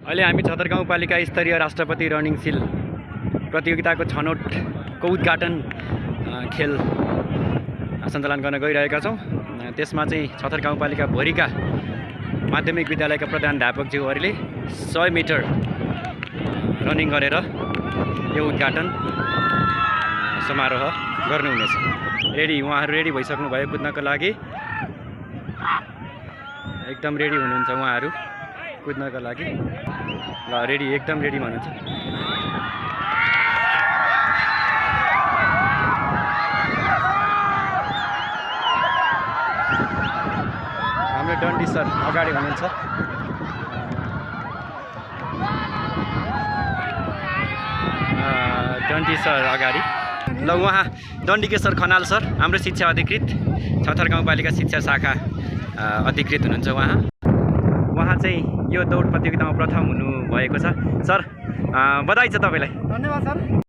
अहिले हामी छतर गाउँपालिका स्तरीय राष्ट्रपति रनिङ सिल प्रतियोगिताको छनौटको उद्घाटन खेल सञ्चालन गर्न गइरहेका छौँ। त्यसमा चाहिँ छतर गाउँपालिका भोरीका माध्यमिक विद्यालयका प्रधानाध्यापकज्यूहरूले 100 मिटर रनिङ गरेर यो उद्घाटन समारोह गर्नुहुनेछ। उहाँहरू रेडी भइसक्नु भयो कुद्नको लागि, एकदम रेडी हुनुहुन्छ उहाँहरू कुद्नको लागि। ल रेडी, एकदम रेडी हुनुहुन्छ। हाम्रो डन्डी सर अगाडि हुनुहुन्छ। डन्डी सर अगाडि। ल उहाँ दण्डीकेशर खनाल सर, हाम्रो शिक्षा अधिकृत, छतर गाउँपालिका शिक्षा शाखा अधिकृत हुनुहुन्छ उहाँ चाहिँ यो दौड प्रतियोगितामा प्रथम हुनुभएको छ। सर बधाई छ तपाईँलाई। धन्यवाद सर।